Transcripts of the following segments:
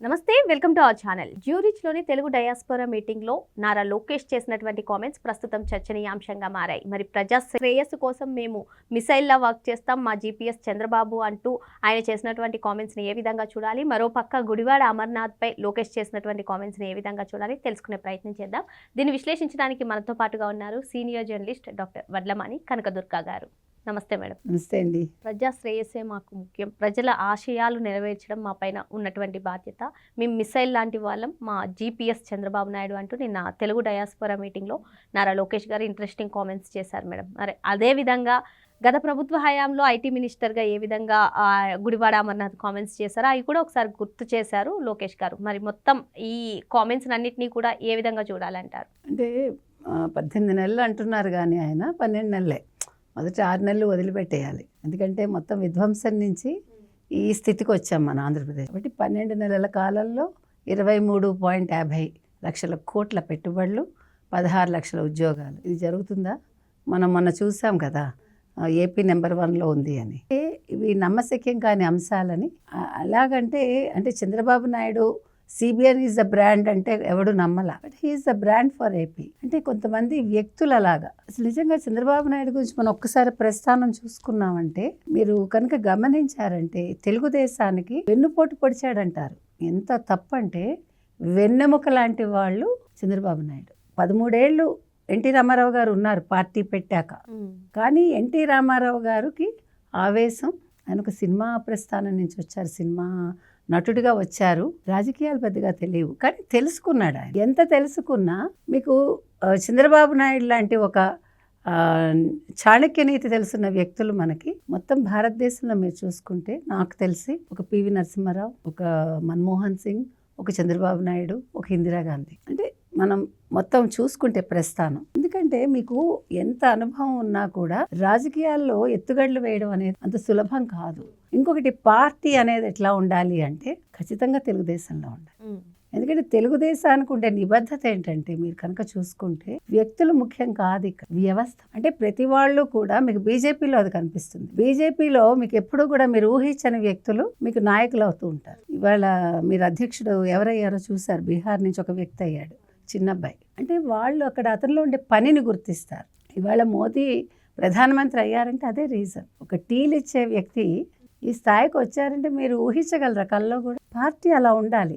నమస్తే, welcome to our channel. జ్యూరిచ్లోని Telugu diaspora మీటింగ్లో నారా లోకేష్ చేసినటువంటి కామెంట్స్ ప్రస్తుతం చర్చనీయాంశంగా మారాయి. మరి ప్రజా శ్రేయస్సు కోసం మేము మిసైల్లా వర్క్ చేస్తాం, మా జీపీఎస్ చంద్రబాబు అంటూ ఆయన చేసినటువంటి కామెంట్స్ని ఏ విధంగా చూడాలి, మరోపక్క గుడివాడ అమర్నాథ్పై లోకేష్ చేసినటువంటి కామెంట్స్ని ఏ విధంగా చూడాలి తెలుసుకునే ప్రయత్నం చేద్దాం. దీన్ని విశ్లేషించడానికి మనతో పాటుగా ఉన్నారు senior journalist doctor Vadlamani Kanakadurga గారు. నమస్తే మేడం. నమస్తే అండి. ప్రజా శ్రేయస్సే మాకు ముఖ్యం, ప్రజల ఆశయాలు నెరవేర్చడం మా పైన ఉన్నటువంటి బాధ్యత, మేము మిసైల్ లాంటి వాళ్ళం, మా జీపీఎస్ చంద్రబాబు నాయుడు అంటూ నిన్న తెలుగు డయాస్పోరా మీటింగ్లో నారా లోకేష్ గారు ఇంట్రెస్టింగ్ కామెంట్స్ చేశారు మేడం. మరి అదేవిధంగా గత ప్రభుత్వ హయాంలో ఐటీ మినిస్టర్గా ఏ విధంగా గుడివాడ అమర్నాథ్ కామెంట్స్ చేశారో అవి కూడా ఒకసారి గుర్తు చేశారు లోకేష్ గారు. మరి మొత్తం ఈ కామెంట్స్ అన్నింటినీ కూడా ఏ విధంగా చూడాలంటారు? అంటే 18 నెలలు అంటున్నారు కానీ ఆయన 12 నెలలే, మొదటి 6 నెలలు వదిలిపెట్టేయాలి. ఎందుకంటే మొత్తం విధ్వంసం నుంచి ఈ స్థితికి వచ్చాం మన ఆంధ్రప్రదేశ్. కాబట్టి 12 నెలల కాలంలో 23.50 లక్షల కోట్ల పెట్టుబడులు, 16 లక్షల ఉద్యోగాలు. ఇది జరుగుతుందా? మనం మొన్న చూసాం కదా, ఏపీ నెంబర్ 1లో ఉంది అని. ఇవి నమ్మశక్యం కాని అంశాలని అలాగంటే అంటే Chandrababu Naidu CBN is the brand అంటే ఎవడు నమ్మలా, but he is the brand for AP. అంటే కొంతమంది వ్యక్తులలాగా అసలు నిజంగా చంద్రబాబు నాయుడు గురించి మనం ఒక్కసారి ప్రస్థానం చూసుకున్నామంటే, మీరు కనుక గమనించారంటే తెలుగుదేశానికి వెన్నుపోటు పొడిచాడంటారు. ఎంత తప్పంటే వెన్నెముక లాంటి వాళ్ళు చంద్రబాబు నాయుడు. 13 ఏళ్ళు ఎన్టీ రామారావు గారు ఉన్నారు పార్టీ పెట్టాక, కానీ ఎన్టీ రామారావు గారికి ఆవేశం, ఆయన ఒక సినిమా ప్రస్థానం నుంచి వచ్చారు, సినిమా నటుడిగా వచ్చారు, రాజకీయాలు పెద్దగా తెలియవు కానీ తెలుసుకున్నాడు ఆయన. ఎంత తెలుసుకున్నా మీకు చంద్రబాబు నాయుడు లాంటి ఒక చాణక్య నీతి తెలుసున్న వ్యక్తులు మనకి మొత్తం భారతదేశంలో మీరు చూసుకుంటే నాకు తెలిసి ఒక పివి నరసింహారావు, ఒక మన్మోహన్ సింగ్, ఒక చంద్రబాబు నాయుడు, ఒక ఇందిరాగాంధీ. అంటే మనం మొత్తం చూసుకుంటే ప్రస్థానం. ఎందుకంటే మీకు ఎంత అనుభవం ఉన్నా కూడా రాజకీయాల్లో ఎత్తుగడలు వేయడం అనేది అంత సులభం కాదు. ఇంకొకటి పార్టీ అనేది ఎట్లా ఉండాలి అంటే ఖచ్చితంగా తెలుగుదేశంలో ఉండాలి. ఎందుకంటే తెలుగుదేశానికి ఉండే నిబద్ధత ఏంటంటే మీరు కనుక చూసుకుంటే వ్యక్తులు ముఖ్యం కాదు, ఇక్కడ వ్యవస్థ. అంటే ప్రతి వాళ్ళు కూడా మీకు బీజేపీలో అది కనిపిస్తుంది. బీజేపీలో మీకు ఎప్పుడు కూడా మీరు ఊహించని వ్యక్తులు మీకు నాయకులు అవుతూ ఉంటారు. ఇవాళ మీరు అధ్యక్షుడు ఎవరయ్యారో చూశారు, బీహార్ నుంచి ఒక వ్యక్తి అయ్యాడు, చిన్నబ్బాయి. అంటే వాళ్ళు అక్కడ అతనిలో ఉండే పనిని గుర్తిస్తారు. ఇవాళ మోదీ ప్రధానమంత్రి అయ్యారంటే అదే రీజన్. ఒక టీలు ఇచ్చే వ్యక్తి ఈ స్థాయికి వచ్చారంటే మీరు ఊహించగలరా కల్లో కూడా? పార్టీ అలా ఉండాలి.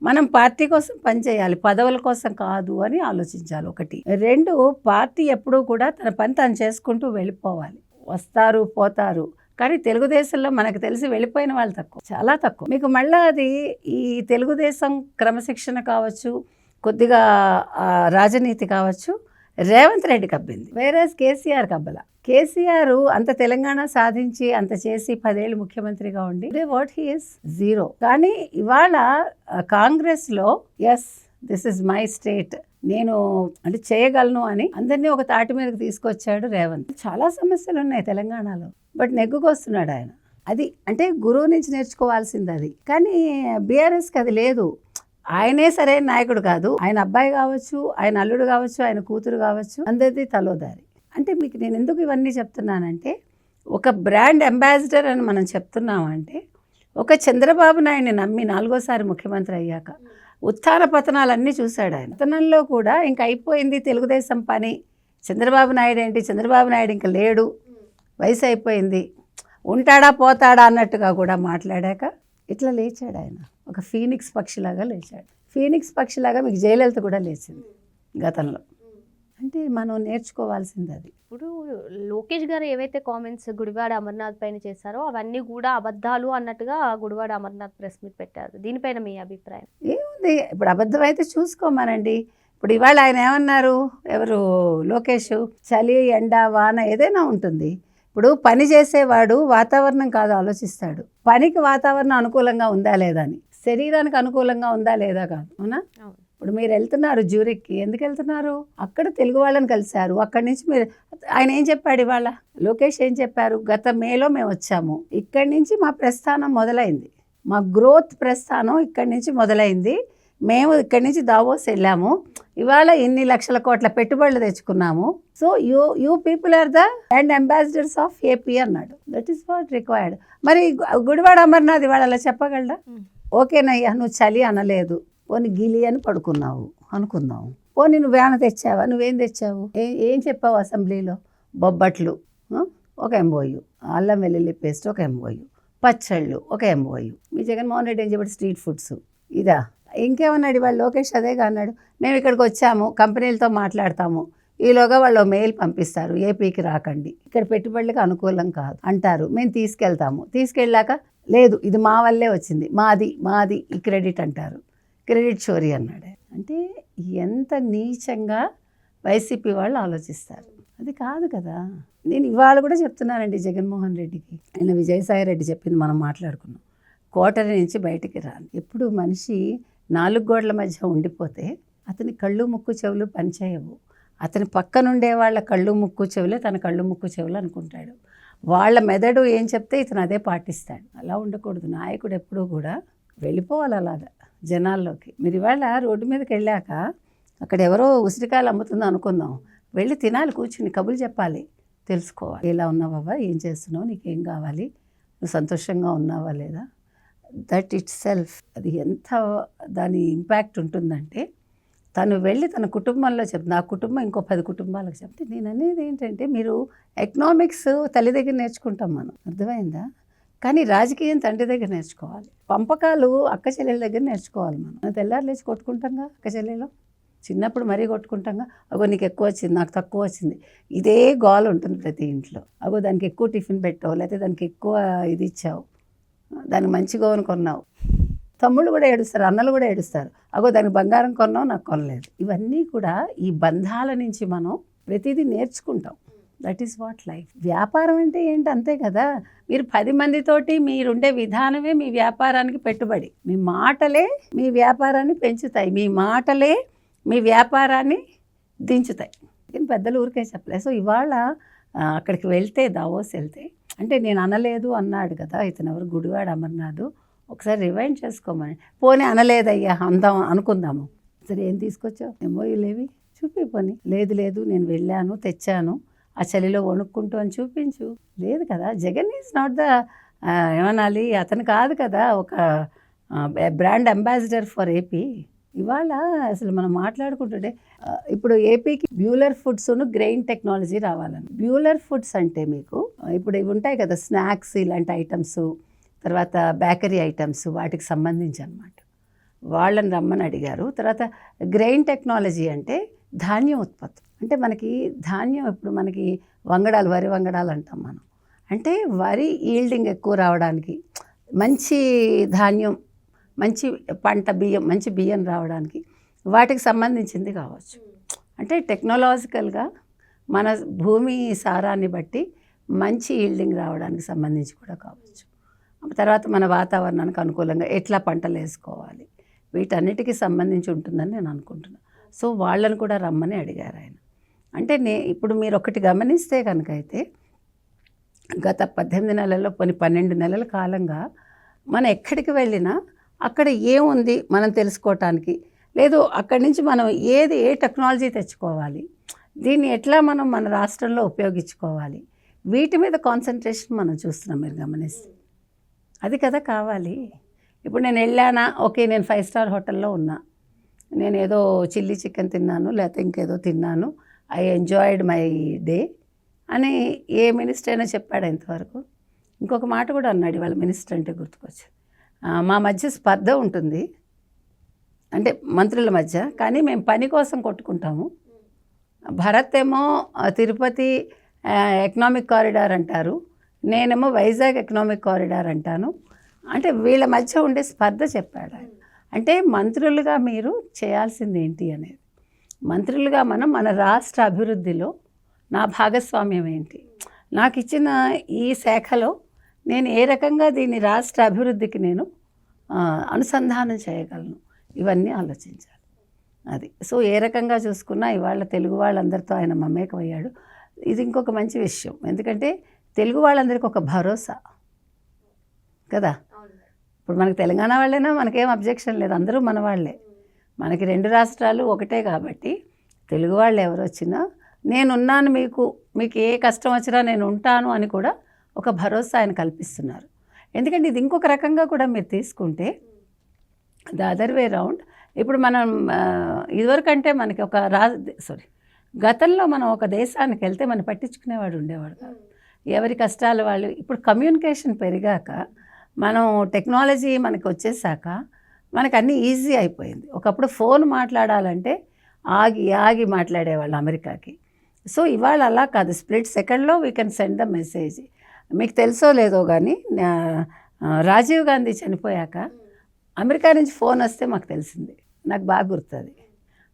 మనం పార్టీ కోసం పనిచేయాలి, పదవుల కోసం కాదు అని ఆలోచించాలి. ఒకటి. 2, పార్టీ ఎప్పుడూ కూడా తన పని తను చేసుకుంటూ వెళ్ళిపోవాలి. వస్తారు పోతారు, కానీ తెలుగుదేశంలో మనకు తెలిసి వెళ్ళిపోయిన వాళ్ళు తక్కువ, చాలా తక్కువ. మీకు మళ్ళీ అది ఈ తెలుగుదేశం క్రమశిక్షణ కావచ్చు, కొద్దిగా రాజనీతి కావచ్చు, రేవంత్ రెడ్డి కబ్బింది. వేరే కేసీఆర్ కబ్బల. కేసీఆర్ అంత తెలంగాణ సాధించి అంత చేసి 10 ఏళ్ళు ముఖ్యమంత్రిగా ఉండి వాట్ హీ ఇస్ జీరో. కానీ ఇవాళ కాంగ్రెస్లో yes this is my state, నేను అంటే చేయగలను అని అందరినీ ఒక తాటి మీదకి తీసుకొచ్చాడు రేవంత్. చాలా సమస్యలు ఉన్నాయి తెలంగాణలో, బట్ నెగ్గుకొస్తున్నాడు ఆయన. అది అంటే గురువు నుంచి నేర్చుకోవాల్సింది అది. కానీ బీఆర్ఎస్కి అది లేదు. ఆయనే సరైన నాయకుడు కాదు. ఆయన అబ్బాయి కావచ్చు, ఆయన అల్లుడు కావచ్చు, ఆయన కూతురు కావచ్చు, అందరిది తలోదారి. అంటే మీకు నేను ఎందుకు ఇవన్నీ చెప్తున్నానంటే, ఒక బ్రాండ్ అంబాసిడర్ అని మనం చెప్తున్నామంటే, ఒక చంద్రబాబు నాయుడిని నమ్మి 4వ ముఖ్యమంత్రి అయ్యాక ఉత్థాన పతనాలన్నీ చూశాడు ఆయన. పతనంలో కూడా ఇంక అయిపోయింది తెలుగుదేశం పని, చంద్రబాబు నాయుడు ఏంటి, చంద్రబాబు నాయుడు ఇంకా లేడు, వయసు అయిపోయింది, ఉంటాడా పోతాడా అన్నట్టుగా కూడా మాట్లాడాక ఇట్లా లేచాడు ఆయన. ఒక ఫీనిక్స్ పక్షిలాగా లేచాడు. ఫీనిక్స్ పక్షిలాగా మీకు జయలలిత కూడా లేచింది గతంలో. అంటే మనం నేర్చుకోవాల్సింది అది. ఇప్పుడు లోకేష్ గారు ఏవైతే కామెంట్స్ గుడివాడ అమర్నాథ్ పైన చేశారో అవన్నీ కూడా అబద్ధాలు అన్నట్టుగా గుడివాడ అమర్నాథ్ ప్రెస్ మీట్ పెట్టారు. దీనిపైన మీ అభిప్రాయం ఏముంది? ఇప్పుడు అబద్ధం అయితే చూసుకోమనండి. ఇప్పుడు ఇవాళ ఆయన ఏమన్నారు, ఎవరు లోకేష్, చలి ఎండ వాన ఏదైనా ఉంటుంది. ఇప్పుడు పని చేసేవాడు వాతావరణం కాదు ఆలోచిస్తాడు, పనికి వాతావరణం అనుకూలంగా ఉందా లేదా అని, శరీరానికి అనుకూలంగా ఉందా లేదా కాదు, అవునా? ఇప్పుడు మీరు వెళ్తున్నారు జ్యూరిక్కి, ఎందుకు వెళ్తున్నారు? అక్కడ తెలుగు వాళ్ళని కలిశారు. అక్కడి నుంచి మీరు ఆయన ఏం చెప్పాడు ఇవాళ, లోకేష్ ఏం చెప్పారు, గత మేలో మేము వచ్చాము, ఇక్కడి నుంచి మా ప్రస్థానం మొదలైంది, మా గ్రోత్ ప్రస్థానం ఇక్కడి నుంచి మొదలైంది, మేము ఇక్కడి నుంచి దావోస్ వెళ్ళాము, ఇవాళ ఇన్ని లక్షల కోట్ల పెట్టుబడులు తెచ్చుకున్నాము, so you people are the brand ambassadors of AP అన్నాడు. That is what required. మరి గుడివాడ అమర్నాథ్ ఇవాళ అలా చెప్పగలడా? ఓకేనయ్యా నువ్వు చలి అనలేదు, పోనీ గిలి అని పడుకున్నావు అనుకుందాం. పోనీ నువ్వేమైనా తెచ్చావా? నువ్వేం తెచ్చావు? ఏం చెప్పావు అసెంబ్లీలో? బొబ్బట్లు ఒక ఎంఓయు, అల్లం వెల్లుల్లి పేస్ట్ ఒక ఎంఓయు, పచ్చళ్ళు ఒక ఎంఓయు. మీ జగన్మోహన్ రెడ్డి ఏం చెప్పాడు? స్ట్రీట్ ఫుడ్స్ ఇదా? ఇంకేమన్నాడు ఇవాళ లోకేష్? అదేగా అన్నాడు, మేము ఇక్కడికి వచ్చాము, కంపెనీలతో మాట్లాడతాము, ఈలోగా వాళ్ళు మెయిల్ పంపిస్తారు, ఏపీకి రాకండి, ఇక్కడ పెట్టుబడులకు అనుకూలం కాదు అంటారు, మేము తీసుకెళ్తాము, తీసుకెళ్ళాక లేదు ఇది మా వల్లే వచ్చింది, మాది ఈ క్రెడిట్ అంటారు, క్రెడిట్ చోరీ అన్నాడు. అంటే ఎంత నీచంగా వైసీపీ వాళ్ళు ఆలోచిస్తారు. అది కాదు కదా. నేను ఇవాళ కూడా చెప్తున్నానండి జగన్మోహన్ రెడ్డికి, ఆయన విజయసాయి రెడ్డి చెప్పింది మనం మాట్లాడుకున్నాం, కోటరి నుంచి బయటికి రాను. ఎప్పుడు మనిషి 4 గోడల మధ్య ఉండిపోతే అతని కళ్ళు ముక్కు చెవులు పనిచేయవు. అతని పక్కనుండే వాళ్ళ కళ్ళు ముక్కు చెవులే తన కళ్ళు ముక్కు చెవులు అనుకుంటాడు. వాళ్ళ మెదడు ఏం చెప్తే ఇతను అదే పాటిస్తాడు. అలా ఉండకూడదు. నాయకుడు ఎప్పుడూ కూడా వెళ్ళిపోవాలి అలాగా జనాల్లోకి. మీరు ఇవాళ రోడ్డు మీదకి వెళ్ళాక అక్కడ ఎవరో ఉసిరికాయలు అమ్ముతుందో అనుకుందాం, వెళ్ళి తినాలి, కూర్చుని కబుర్లు చెప్పాలి, తెలుసుకోవాలి. ఎలా ఉన్నావా, ఏం చేస్తున్నావు, నీకేం కావాలి, నువ్వు సంతోషంగా ఉన్నావా లేదా. దట్ ఇట్ సెల్ఫ్ అది ఎంత దాని ఇంపాక్ట్ ఉంటుందంటే, తను వెళ్ళి తన కుటుంబంలో చెప్తుంది, నా కుటుంబం ఇంకో 10 కుటుంబాలకు చెప్తే. నేను అనేది ఏంటంటే, మీరు ఎకనామిక్స్ తల్లి దగ్గర నేర్చుకుంటాం మనం, అర్థమైందా? కానీ రాజకీయం తండ్రి దగ్గర నేర్చుకోవాలి. పంపకాలు అక్క చెల్లెల దగ్గర నేర్చుకోవాలి. మనం తెల్లారు లేచి కొట్టుకుంటాంగా అక్క చెల్లెలో, చిన్నప్పుడు మరీ కొట్టుకుంటాంగా, అగో నీకు ఎక్కువ వచ్చింది, నాకు తక్కువ వచ్చింది, ఇదే గోల్ ఉంటుంది ప్రతి ఇంట్లో. అగో దానికి ఎక్కువ టిఫిన్ పెట్టావు, లేకపోతే దానికి ఎక్కువ ఇది ఇచ్చావు, దానికి మంచి గోవను కొన్నావు. తమ్ముళ్ళు కూడా ఏడుస్తారు, అన్నలు కూడా ఏడుస్తారు, అగో దానికి బంగారం కొన్నావు, నాకు కొనలేదు. ఇవన్నీ కూడా ఈ బంధాల నుంచి మనం ప్రతిదీ నేర్చుకుంటాం. That is what life. వ్యాపారం అంటే ఏంటి, అంతే కదా. మీరు 10 మందితోటి మీరుండే విధానమే మీ వ్యాపారానికి పెట్టుబడి. మీ మాటలే మీ వ్యాపారాన్ని పెంచుతాయి, మీ మాటలే మీ వ్యాపారాన్ని దించుతాయి. నేను పెద్దలు ఊరికే చెప్పలేదు. సో ఇవాళ అక్కడికి వెళ్తే, దావోస్ వెళ్తే, అంటే నేను అనలేదు అన్నాడు కదా ఇతను, ఎవరు, గుడివాడ అమర్నాథ్, ఒకసారి రివైండ్ చేసుకోమని. పోనీ అనలేదయ్యా అందాం అనుకుందాము, సరే ఏం తీసుకొచ్చావు, ఎంఓయూలేవి చూపిపోని, లేదు నేను వెళ్ళాను తెచ్చాను, ఆ చలిలో వణుక్కుంటూ అని చూపించు. లేదు కదా. జగన్ ఈజ్ నాట్ ద ఏమనాలి, అతను కాదు కదా ఒక బ్రాండ్ అంబాసిడర్ ఫర్ ఏపీ. ఇవాళ అసలు మనం మాట్లాడుకుంటుంటే, ఇప్పుడు ఏపీకి బ్యూలర్ ఫుడ్స్ను గ్రెయిన్ టెక్నాలజీ రావాలని. బ్యూలర్ ఫుడ్స్ అంటే మీకు ఇప్పుడు ఇవి ఉంటాయి కదా స్నాక్స్, ఇలాంటి ఐటమ్స్, తర్వాత బేకరీ ఐటమ్స్, వాటికి సంబంధించి అన్నమాట. వాళ్ళని రమ్మని అడిగారు. తర్వాత గ్రెయిన్ టెక్నాలజీ అంటే ధాన్యం ఉత్పత్తి. అంటే మనకి ధాన్యం, ఇప్పుడు మనకి వంగడాలు, వరి వంగడాలు అంటాం మనం. అంటే వరి ఈల్డింగ్ ఎక్కువ రావడానికి, మంచి ధాన్యం, మంచి పంట బియ్యం, మంచి బియ్యం రావడానికి వాటికి సంబంధించింది కావచ్చు. అంటే టెక్నాలజికల్గా మన భూమి సారాన్ని బట్టి మంచి ఈల్డింగ్ రావడానికి సంబంధించి కూడా కావచ్చు. తర్వాత మన వాతావరణానికి అనుకూలంగా ఎట్లా పంటలు వేసుకోవాలి, వీటన్నిటికీ సంబంధించి ఉంటుందని నేను అనుకుంటున్నాను. సో వాళ్ళని కూడా రమ్మని అడిగారు ఆయన. అంటే ఇప్పుడు మీరు ఒకటి గమనిస్తే కనుక అయితే, గత 18 నెలల్లో 12 నెలల కాలంగా మనం ఎక్కడికి వెళ్ళినా అక్కడ ఏముంది మనం తెలుసుకోవటానికి, లేదు అక్కడి నుంచి మనం ఏ టెక్నాలజీ తెచ్చుకోవాలి, దీన్ని ఎట్లా మనం మన రాష్ట్రంలో ఉపయోగించుకోవాలి, వీటి మీద కాన్సన్ట్రేషన్ మనం చూస్తున్నాం. మీరు గమనిస్తే అది కదా కావాలి. ఇప్పుడు నేను వెళ్ళానా, ఓకే నేను 5 స్టార్ హోటల్లో ఉన్నా, నేను ఏదో చిల్లీ చికెన్ తిన్నాను, లేకపోతే ఇంకేదో తిన్నాను, ఐ ఎంజాయిడ్ మై డే అని ఏ మినిస్టర్ అయినా చెప్పాడు ఇంతవరకు? ఇంకొక మాట కూడా అన్నాడు ఇవాళ మినిస్టర్ అంటే గుర్తుకొచ్చింది, మా మధ్య స్పర్ధ ఉంటుంది అంటే మంత్రుల మధ్య, కానీ మేము పని కోసం కొట్టుకుంటాము. భరత్ ఏమో తిరుపతి ఎకనామిక్ కారిడార్ అంటారు, నేనేమో వైజాగ్ ఎకనామిక్ కారిడార్ అంటాను. అంటే వీళ్ళ మధ్య ఉండే స్పర్ధ చెప్పాడు ఆయన. అంటే మంత్రులుగా మీరు చేయాల్సింది ఏంటి అనేది, మంత్రులుగా మనం మన రాష్ట్ర అభివృద్ధిలో నా భాగస్వామ్యం ఏంటి, నాకు ఇచ్చిన ఈ శాఖలో నేను ఏ రకంగా దీన్ని రాష్ట్ర అభివృద్ధికి నేను అనుసంధానం చేయగలను, ఇవన్నీ ఆలోచించాలి. అది సో ఏ రకంగా చూసుకున్నా ఇవాళ తెలుగు వాళ్ళందరితో ఆయన మమేకమయ్యాడు. ఇది ఇంకొక మంచి విషయం, ఎందుకంటే తెలుగు వాళ్ళందరికీ ఒక భరోసా కదా. ఇప్పుడు మనకి తెలంగాణ వాళ్ళైనా మనకేం అబ్జెక్షన్ లేదు, అందరూ మన వాళ్ళే, మనకి 2 రాష్ట్రాలు ఒకటే కాబట్టి తెలుగు వాళ్ళు ఎవరు వచ్చినా నేనున్నాను, మీకు ఏ కష్టం వచ్చినా నేను ఉంటాను అని కూడా ఒక భరోసా ఆయన కల్పిస్తున్నారు. ఎందుకంటే ఇది ఇంకొక రకంగా కూడా మీరు తీసుకుంటే, ద అదర్ వే రౌండ్. ఇప్పుడు మనం ఇదివరకంటే మనకి ఒక గతంలో మనం ఒక దేశానికి వెళ్తే మనం పట్టించుకునేవాడు ఉండేవాడు కాదు. ఎవరి కష్టాలు వాళ్ళు. ఇప్పుడు కమ్యూనికేషన్ పెరిగాక, మనం టెక్నాలజీ మనకి వచ్చేసాక మనకు అన్నీ ఈజీ అయిపోయింది. ఒకప్పుడు ఫోన్ మాట్లాడాలంటే ఆగి మాట్లాడేవాళ్ళు అమెరికాకి. సో ఇవాళ అలా కాదు, స్ప్లిట్ సెకండ్లో we can send the message. మీకు తెలుసో లేదో కానీ రాజీవ్ గాంధీ చనిపోయాక అమెరికా నుంచి ఫోన్ వస్తే మాకు తెలిసింది, నాకు బాగా గుర్తుంది.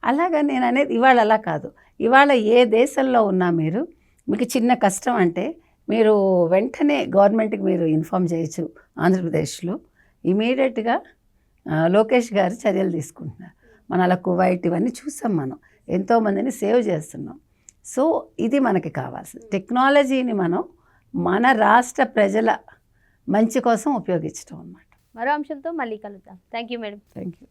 అలాగా నేను అనేది ఇవాళ అలా కాదు. ఇవాళ ఏ దేశంలో ఉన్నా మీకు చిన్న కష్టం అంటే మీరు వెంటనే గవర్నమెంట్కి మీరు ఇన్ఫామ్ చేయొచ్చు. ఆంధ్రప్రదేశ్లో ఇమీడియట్గా లోకేష్ గారు చర్యలు తీసుకుంటున్నారు. మన అలా కువైట్ ఇవన్నీ చూసాం, మనం ఎంతోమందిని సేవ్ చేస్తున్నాం. సో ఇది మనకి కావాల్సింది. టెక్నాలజీని మనం మన రాష్ట్ర ప్రజల మంచి కోసం ఉపయోగించడం అన్నమాట. మరో అంశంతో మళ్ళీ కలుద్దాం. Thank you madam. Thank you.